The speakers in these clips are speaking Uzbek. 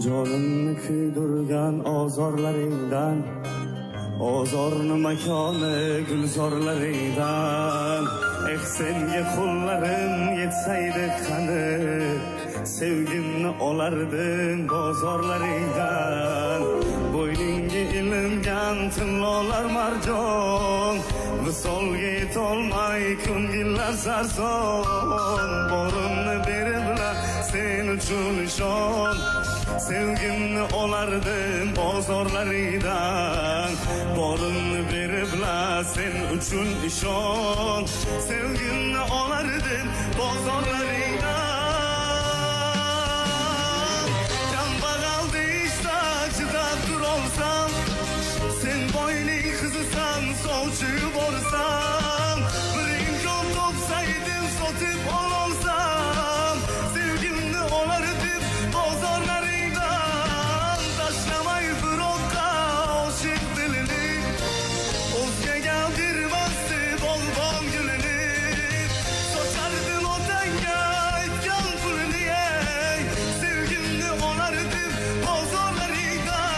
Jonimni kuydirgan ozorlaringdan, ozorni makoni gulzorlaringdan. Senga qo'llarim yetsaydi qani, sevgimni olardim bozorlaringdan. Bo'yningga ilingan tillolar marjon, visolga yetolmay ko'ngillar sarson. Borimni beriblar sen uchun ishon, sevgimni olardim bozorlaringdan. Borimni beriblar sen uchun ishon, sevgimni olardim bozorlaringdan. Kambag'al deyishsa chidab turolsam, sen boyning qizisan sovchi yuborsam. Bir imkon topsaydim sotib ololsam, sevgimni olardim bozorlaringdan. Tashlamay firoqqa oshiq dilini, o'zgaga bermasdi bog'bon gulini. Sochardim otangga aytgan pulini, sevgimni olardim bozorlaringdan.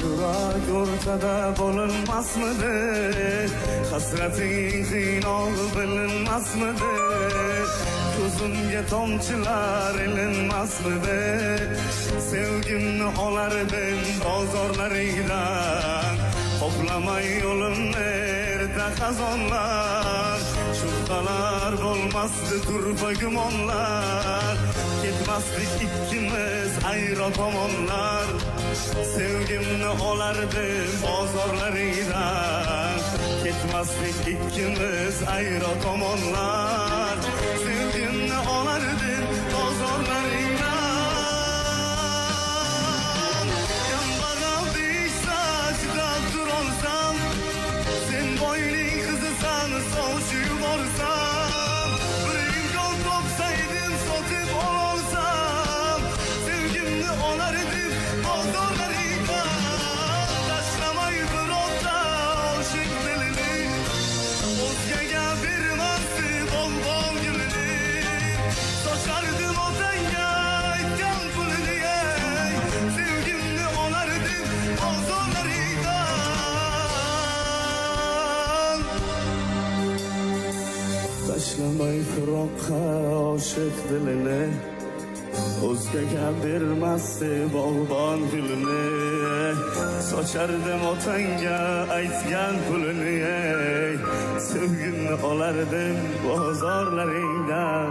Yurak o'rtada bo'linmasmidi, hasrating qiynoq bilinmasmidi, ko'zimga tomchilar ilinmasmidi. Sevgimni olardim bozorlaringdan, qoplamay yo'limni erta xazonlar. Shubhalar bo'lmasdi turfa gumonlar, ketmasdik ikkimiz ayro tomonlar. Sevgimni olardim bozorlaringdan, ketmasdik ikkimiz ayro tomonlar. Sevgimni olardim bozorlaringdan. Kambag'al deyishsa chidab turolsam, sen boyning qizisan sovchi yuborsam. Bir imkon topsaydim sotib ololsam, sevgimni olardim bozorlaringdan. Tashlamay firoqqa oshiq dilini, o'zgaga bermasdi bog'bon gulini. Sochardim otangga aytgan pulini, sevgimni olardim bozorlaringdan. Tashlamay firoqqa oshiq dilini, o'zgaga bermasdi bog'bon gulini. Sochardim otangga aytgan pulini, sevgimni olardim bozorlaringdan.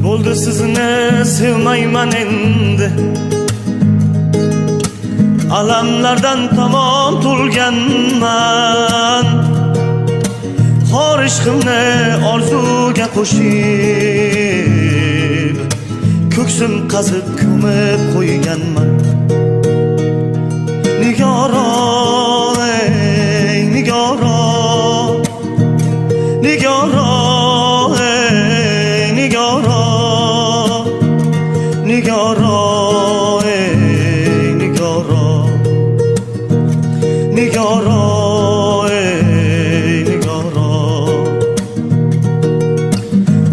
Bo'ldi sizni sevmayman endi, alamlardan tamom to'lganman. Xor ishqimni orzuga qo'shib, ko'ksim qazib ko'mib qo'yganman. Nigoro, ey nigoro, nigoro, ey nigoro, nigoro, ey nigoro, nigoro, ey nigoro.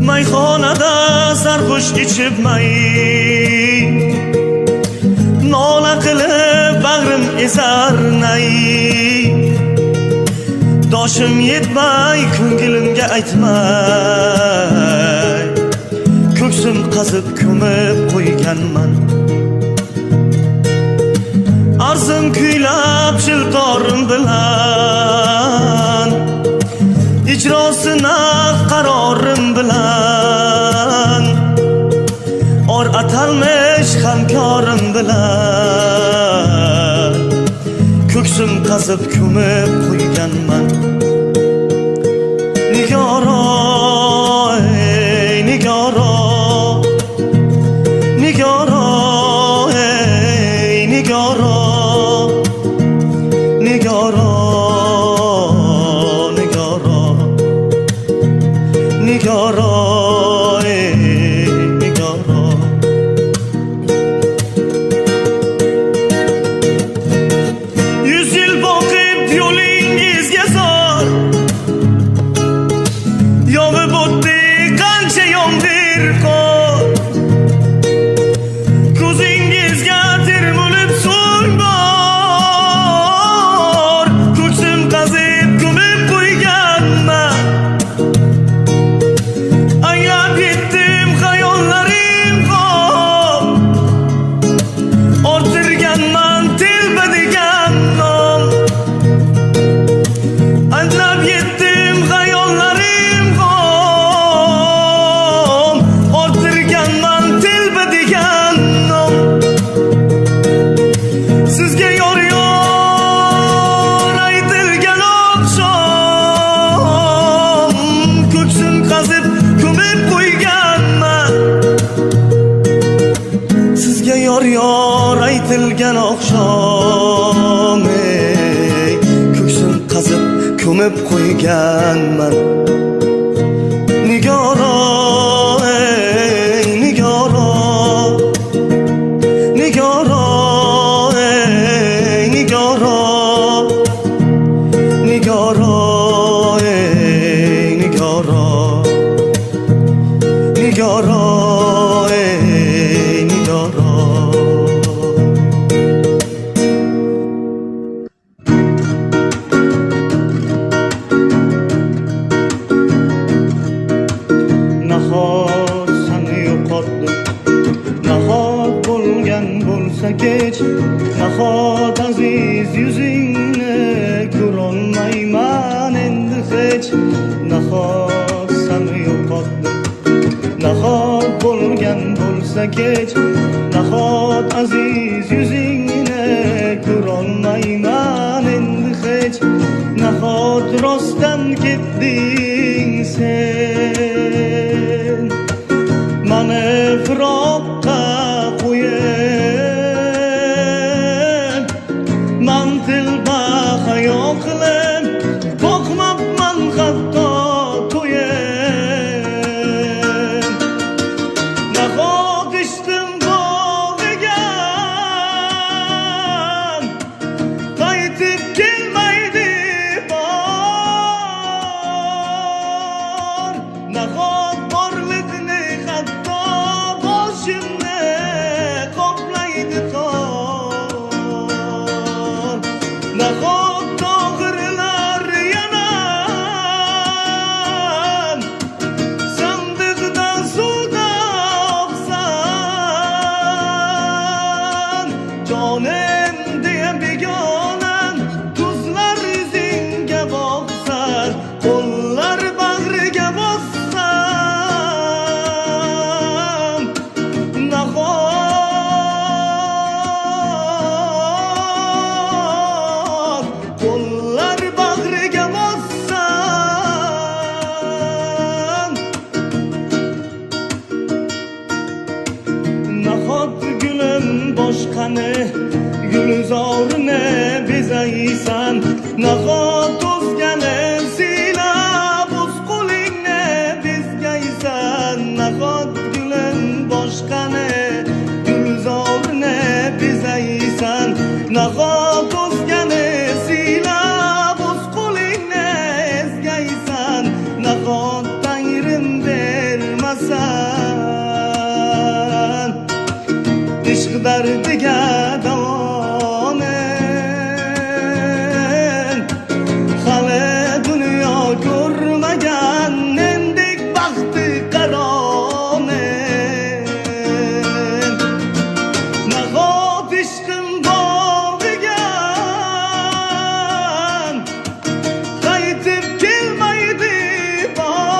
Mayxonada sarxush ichib may, nola qilib bag'rim ezar nay. Doshim yetmay ko'nglimga aytmay, ko'ksim qazib ko'mib qo'yganman. Arzim kuylab shiltorim bilan, ijrosini qarorim bilan, or atalmish hamkorim bilan, ko'ksim qazib ko'mib qo'yganman. Nigoro, ey nigoro, nigoro, ey nigoro, nigoro, ko'mib qo'yganman. Nigoro, ey Nigoro, Nigoro, ey Nigoro, Nigoro, ey Nigoro, Nigoro, ey Nigoro. Nahot seni yo'qotdim, nahot bo'lgan bo'lsa kech, nahot aziz yuzingni ko'rolmayman endi hech. Nahot seni yo'qotdim, nahot bo'lgan bo'lsa kech, nahot aziz yuzingni ko'rolmayman endi hech. Nahot rostdan ketding sen, mani firoqqa qo'yib, man tilbahayo qilib boqmabman hatto to'yib. Nahot ishtim bog'igan qaytib kelmaydi bor. Nahot borligini hatto boshimni qoplaydi qor. Nahot tog'irlar yanar, sandiqda suvda oqsan. Jonim deya begonam tuzlar yuzingga boqsan, qo'llar bag'riga bossam. Nahot qo'llar bag'riga bossam. Nahot gulim boshqani gulzorini bezaysan, nahot o'zgani siylab o'z qo'lingni bezgaysan. Nahot gulim boshqani gulzorini bezaysan, nahot o'zgani siylab o'z qo'lingni ezgaysan. Nahot tangrim bermasan ishq dardiga davonin, hali dunyo ko'rmagan mendek baxti qaronin. Nahot ishqim bog'igan qaytib kelmaydi bor.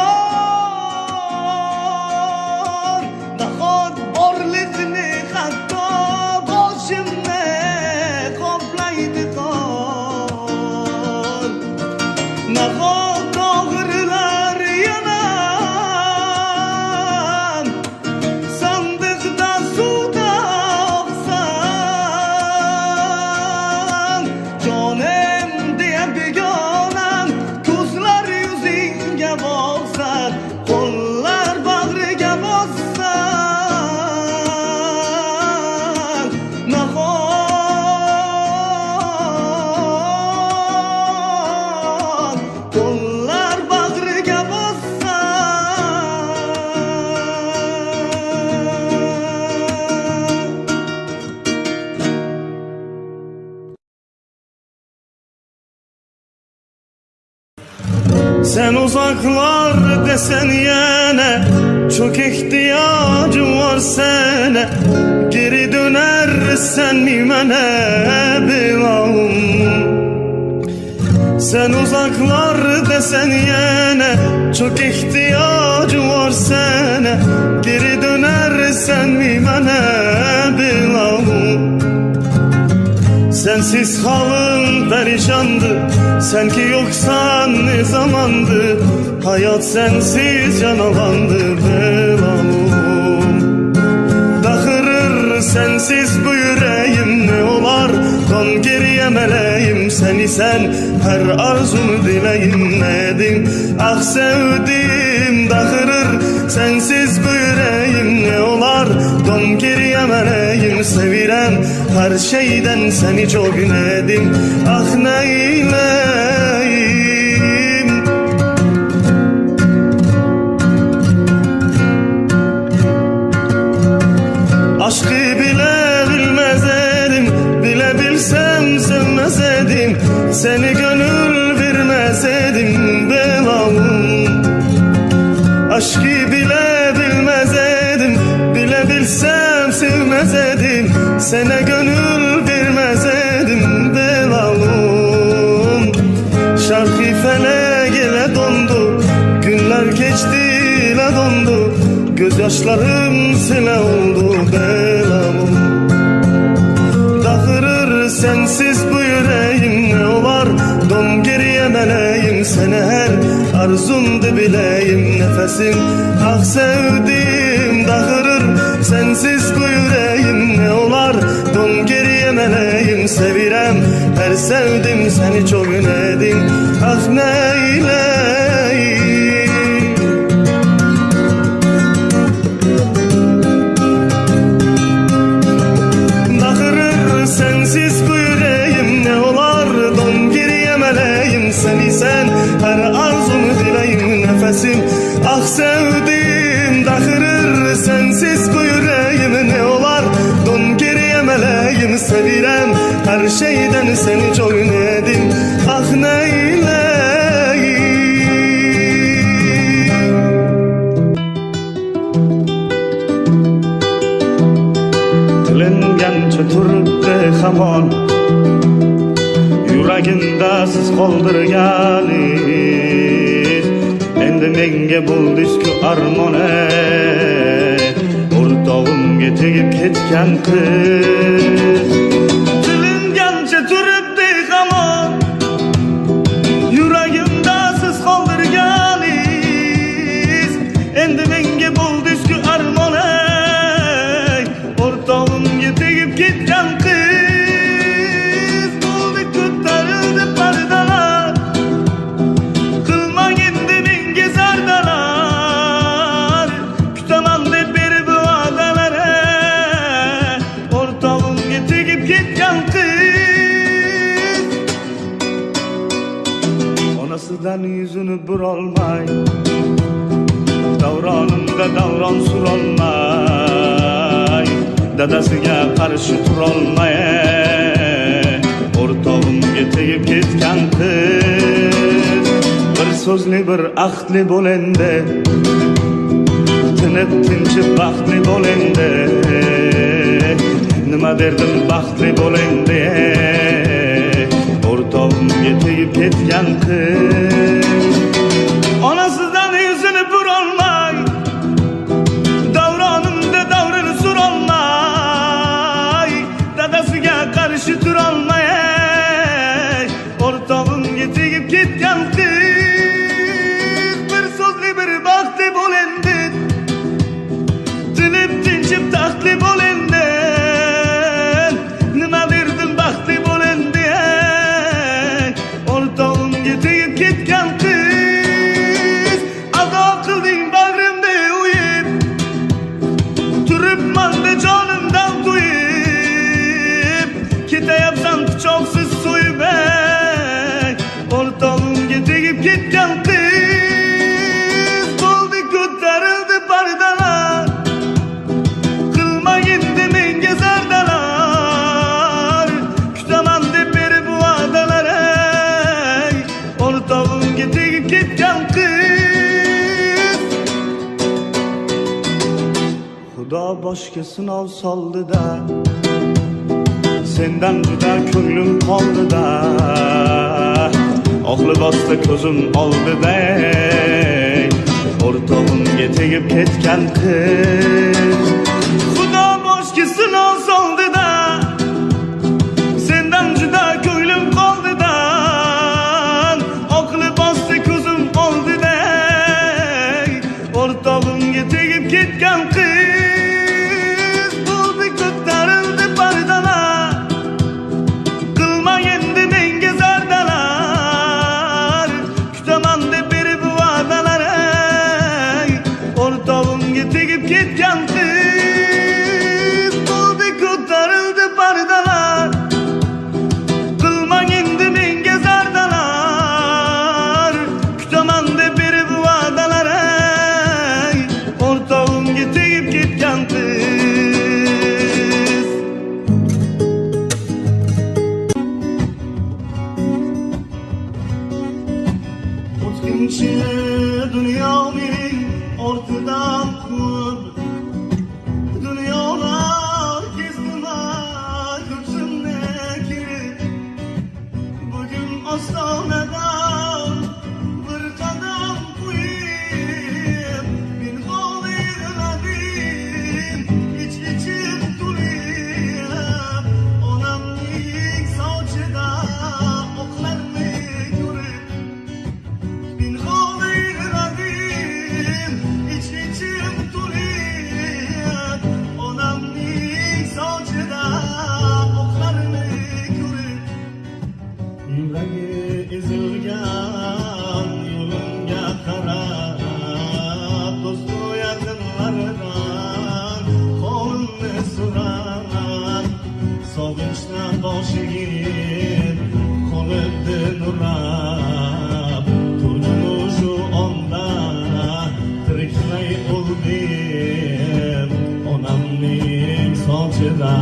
Nahot borligini hatto boshimni qoplaydi qor. Nahot tog'irlar yanar, sandiqda suvda oqsan. Jonim deya begonam ko'zlar yuzingga boqsan, qo'llar bag'riga bossan. Nahot qo'llar bag'riga bossan. Sen uzaklar desen yana çok ihtiyacım var sana. Geri dönersen mimene belalım. Sen uzaklar desen yana çok ihtiyacım var sana. Geri dönersen mimene belalım. Sensiz halım perişandı, sen ki yoksan ne zamandı. Hayat sensiz canavandı belalım. Dağırır sensiz bu yüreğim, ne olar dön geriye meleğim. seni sen her arzumu dileyimledim. Ah sevdim dağırır sensiz bu yüreğim, ne olar dom geriye meneyim. Sevirem her şeyden seni çok nedim, ah neyleyim. Aşkı bile bilmez edim, bile bilsem sevmez edim. Seni gönül vermez edim belalım. Aşkı bile bilmez edim, bile bilsem sevmez edim. Sana gönül vermez edim belalım. Şarkı felek ile dondu, günler geçti ile dondu. Gözyaşlarım sile oldu belalım. Dağırır sensiz bu yüreğim, ne olar dom geriye meneyim. Seni her arzumda bileyim nefesim, ah sevdim dağırır sensiz bu yüreğim, ne olar dom geriye meneyim. Sevirem her sevdim seni çok nedim, ah neyleyim. Sensiz bu yüreğim, ne olar dom geriye meleyim. Seni sen her arzumu dileyim nefesim, ah sevdim dağırır sensiz bu yüreğim, ne olar dom geriye meleyim. Sevirem her şeyden seni çok nedim, ah neyleyim. Tilingancha turibdi hamon, yuragimda siz qoldirganingiz. Endi menga bo'ldi-ku armon, o'rtog'imga tegib ketgan qiz. Tilingancha turibdi hamon, yuragimda siz qoldirganingiz. Endi menga bo'ldi-ku armon, o'rtog'imga tegib ketgan qiz. Bo'ldi ko'tarildi pardalar, qilmang endi menga zardalar. Kutaman deb berib va'dalar, o'rtog'imga tegib ketgan qiz. Onasidan yuzini burolmay, davronimda davron surolmay, dadasiga qarshi turolmay, o'rtog'imga tegib ketgan qiz. Bir so'zli bir ahdli bo'l endi, tinib tinchib baxtli bo'l endi. Nima derdim baxtli bo'l endi, o'rtog'imga tegib ketgan qiz. Onasidan yuzini burolmay, davronimda davrini surolmay, dadasiga qarshi turolmay, o'rtog'imga tegib ketgan qiz. Bir so'zli bir baxtli bo'l endi, tinib tinchib taxtli bo'l endi. Nima derdim baxtli bo'l endi, o'rtog'imga tegib ketgan qiz. Ado qilding bag'rimda uyib, turibman-da jonimdan to'yib. Ketayapsan pichoqsiz so'yib, o'rtog'imga tegib ketgan qiz. Bo'ldi ko'tarildi pardalar, qilmang endi menga zardalar. Kutaman deb berib va'dalar, o'rtog'imga tegib ketgan qiz. Xudo boshga sinov soldi-da, sendan juda ko'nglim qoldi-da. Oq libosda ko'zim oldida, o'rtog'imga tegib ketgan qiz. Xudo boshga sinov soldi-da, sendan juda ko'nglim qoldi-da. Oq libosda ko'zim oldida, o'rtog'imga tegib ketgan qiz. Bo'ldi ko'tarildi pardalar, qilmang endi menga Inchi dunyoning ortidan quvib dunyolar kezdima ko'ksimni kirib bugun ostonadan bir qadam qo'yib men xo'rladim ich-ichim to'lib onamning sochida oqlarni ko'rib men xo'rladim ich-ichim to'lib onamning sochida oqlarni ko'rib yuragi ezilgan yo'limga qarab do'stu yaqinlaridan qo'limni so'rab sog'inchdan boshigim qolibdi nurab turdimu shu onda tiriklay o'ldim onamning sochida